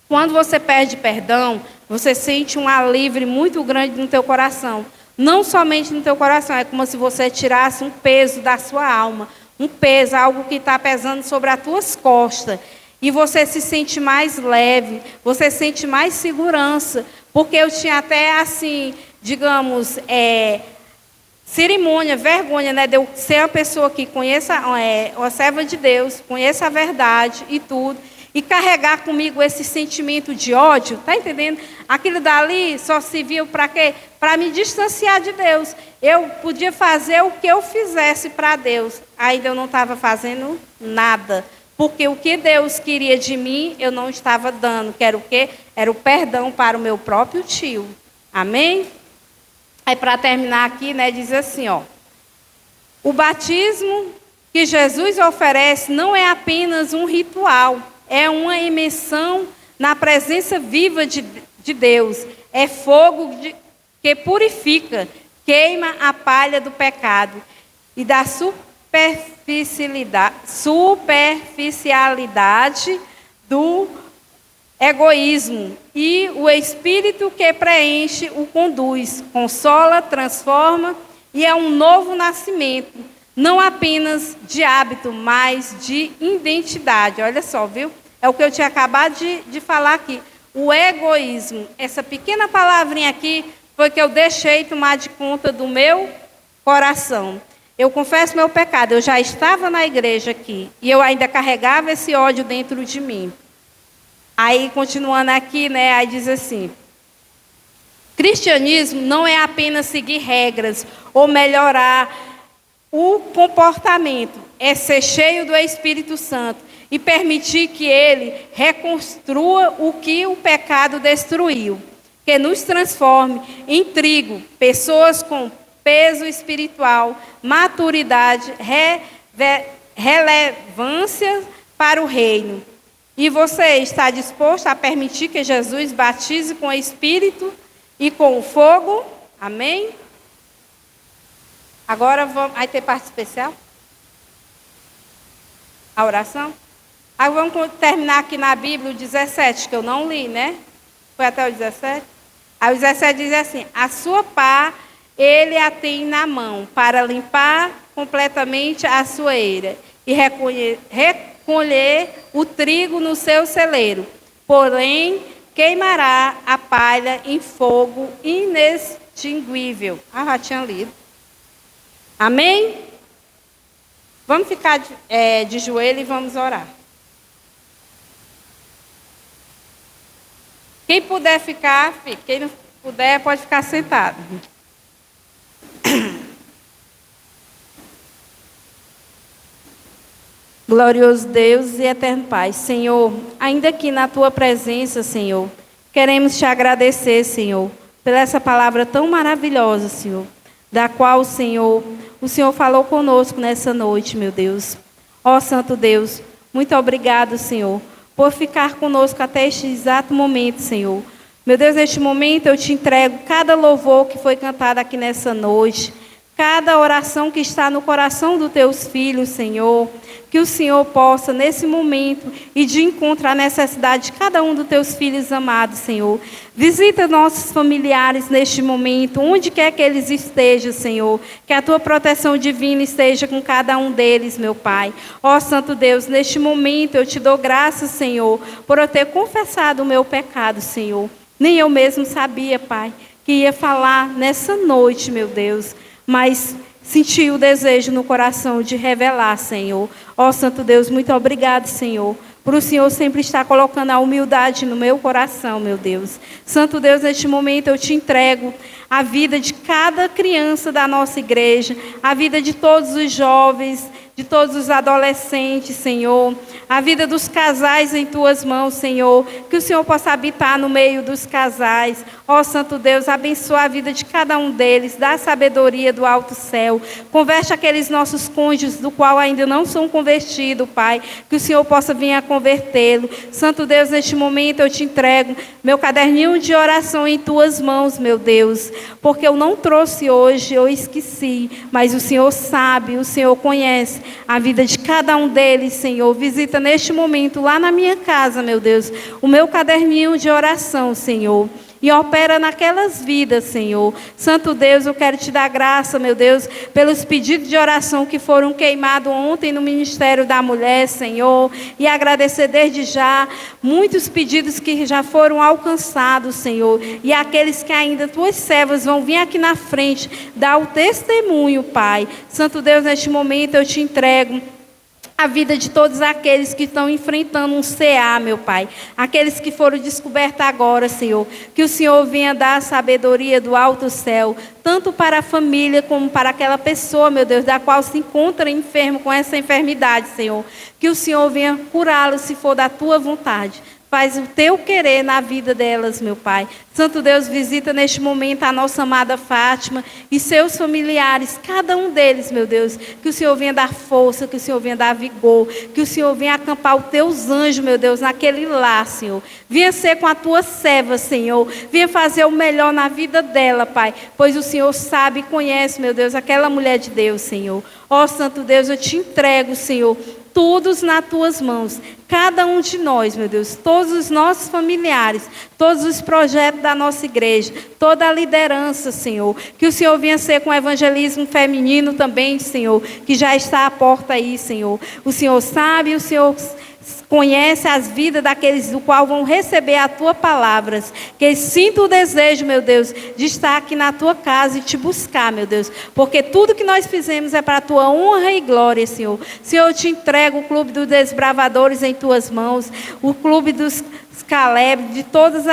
Quando você pede perdão, você sente um alívio muito grande no teu coração. Não somente no teu coração, é como se você tirasse um peso da sua alma, um peso, algo que está pesando sobre as tuas costas. E você se sente mais leve, você sente mais segurança. Porque eu tinha até, assim, digamos, cerimônia, vergonha, né, de eu ser uma pessoa que conheça, uma serva de Deus, conheça a verdade e tudo, e carregar comigo esse sentimento de ódio, tá entendendo? Aquilo dali só serviu para quê? Para me distanciar de Deus. Eu podia fazer o que eu fizesse para Deus, ainda eu não estava fazendo nada. Porque o que Deus queria de mim, eu não estava dando. Que era o quê? Era o perdão para o meu próprio tio. Amém? Aí, para terminar aqui, né, diz assim, ó. O batismo que Jesus oferece não é apenas um ritual. É uma imersão na presença viva de Deus. É fogo que purifica, queima a palha do pecado e da superficialidade do egoísmo, e o Espírito que preenche o conduz, consola, transforma, e é um novo nascimento, não apenas de hábito, mas de identidade. Olha só, viu? É o que eu tinha acabado de falar aqui. O egoísmo, essa pequena palavrinha aqui, foi que eu deixei tomar de conta do meu coração. Eu confesso meu pecado, eu já estava na igreja aqui, e eu ainda carregava esse ódio dentro de mim. Aí, continuando aqui, né, aí diz assim: cristianismo não é apenas seguir regras ou melhorar o comportamento, é ser cheio do Espírito Santo e permitir que ele reconstrua o que o pecado destruiu, que nos transforme em trigo, pessoas com peso espiritual, maturidade, relevância para o reino. E você está disposto a permitir que Jesus batize com o Espírito e com o fogo? Amém? Agora vai ter parte especial? A oração? Aí vamos terminar aqui na Bíblia o 17, que eu não li, né? Foi até o 17? Aí o 17 diz assim: a sua pá ele a tem na mão, para limpar completamente a sua eira e recolher o trigo no seu celeiro. Porém, queimará a palha em fogo inextinguível. Ah, já tinha lido. Amém? Vamos ficar de joelho e vamos orar. Quem puder ficar, fique. Quem não puder, pode ficar sentado. Glorioso Deus e eterno Pai, Senhor, ainda aqui na Tua presença, Senhor, queremos Te agradecer, Senhor, pela essa palavra tão maravilhosa, Senhor, da qual, o Senhor falou conosco nessa noite, meu Deus. Ó Santo Deus, muito obrigado, Senhor, por ficar conosco até este exato momento, Senhor. Meu Deus, neste momento eu te entrego cada louvor que foi cantado aqui nessa noite, cada oração que está no coração dos teus filhos, Senhor. Que o Senhor possa, nesse momento, ir de encontro à necessidade de cada um dos teus filhos amados, Senhor. Visita nossos familiares neste momento, onde quer que eles estejam, Senhor. Que a tua proteção divina esteja com cada um deles, meu Pai. Ó Santo Deus, neste momento eu te dou graças, Senhor, por eu ter confessado o meu pecado, Senhor. Nem eu mesmo sabia, Pai, que ia falar nessa noite, meu Deus. Mas senti o desejo no coração de revelar, Senhor. Ó Santo Deus, muito obrigado, Senhor, por o Senhor sempre estar colocando a humildade no meu coração, meu Deus. Santo Deus, neste momento eu te entrego a vida de cada criança da nossa igreja, a vida de todos os jovens, de todos os adolescentes, Senhor, a vida dos casais em tuas mãos, Senhor, que o Senhor possa habitar no meio dos casais. Ó Santo Deus, abençoa a vida de cada um deles, dá sabedoria do alto céu, converte aqueles nossos cônjuges do qual ainda não são convertidos, Pai, que o Senhor possa vir a convertê-lo. Santo Deus, neste momento eu te entrego meu caderninho de oração em tuas mãos, meu Deus, porque eu não trouxe hoje, eu esqueci, mas o Senhor sabe, o Senhor conhece a vida de cada um deles, Senhor. Visita neste momento lá na minha casa, meu Deus, o meu caderninho de oração, Senhor, e opera naquelas vidas, Senhor. Santo Deus, eu quero te dar graça, meu Deus, pelos pedidos de oração que foram queimados ontem no Ministério da Mulher, Senhor, e agradecer desde já muitos pedidos que já foram alcançados, Senhor, e aqueles que ainda tuas servas vão vir aqui na frente dar o testemunho, Pai. Santo Deus, neste momento eu te entrego a vida de todos aqueles que estão enfrentando um CA, meu Pai. Aqueles que foram descobertos agora, Senhor. Que o Senhor venha dar a sabedoria do alto céu, tanto para a família como para aquela pessoa, meu Deus, da qual se encontra enfermo com essa enfermidade, Senhor. Que o Senhor venha curá-lo se for da tua vontade. Faz o teu querer na vida delas, meu Pai. Santo Deus, visita neste momento a nossa amada Fátima e seus familiares, cada um deles, meu Deus. Que o Senhor venha dar força, que o Senhor venha dar vigor, que o Senhor venha acampar os teus anjos, meu Deus, naquele lar, Senhor. Venha ser com a tua serva, Senhor. Venha fazer o melhor na vida dela, Pai. Pois o Senhor sabe e conhece, meu Deus, aquela mulher de Deus, Senhor. Ó Santo Deus, eu te entrego, Senhor, todos nas tuas mãos, cada um de nós, meu Deus, todos os nossos familiares, todos os projetos da nossa igreja, toda a liderança, Senhor, que o Senhor venha ser com o evangelismo feminino também, Senhor, que já está à porta aí, Senhor. O Senhor sabe, o Senhor conhece as vidas daqueles do qual vão receber a tua palavra. Que eles sintam o desejo, meu Deus, de estar aqui na tua casa e te buscar, meu Deus. Porque tudo que nós fizemos é para a tua honra e glória, Senhor. Senhor, eu te entrego o clube dos desbravadores em tuas mãos, o clube dos Caleb, de todas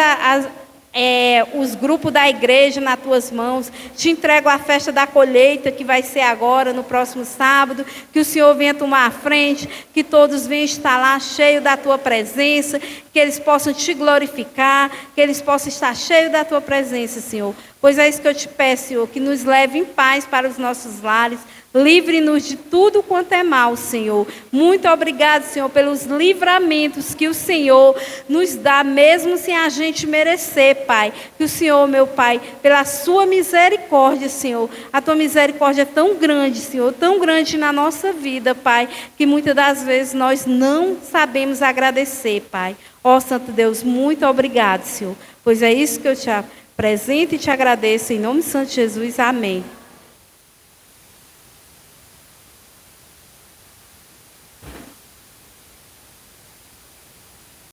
os grupos da igreja nas tuas mãos. Te entrego a festa da colheita que vai ser agora, no próximo sábado. Que o Senhor venha tomar a frente, que todos venham estar lá cheios da tua presença, que eles possam te glorificar, que eles possam estar cheios da tua presença, Senhor. Pois é isso que eu te peço, Senhor, que nos leve em paz para os nossos lares. Livre-nos de tudo quanto é mal, Senhor. Muito obrigado, Senhor, pelos livramentos que o Senhor nos dá, mesmo sem a gente merecer, Pai. Que o Senhor, meu Pai, pela sua misericórdia, Senhor, a tua misericórdia é tão grande, Senhor, tão grande na nossa vida, Pai, que muitas das vezes nós não sabemos agradecer, Pai. Ó Santo Deus, muito obrigado, Senhor. Pois é isso que eu te apresento e te agradeço, em nome de Santo Jesus. Amém.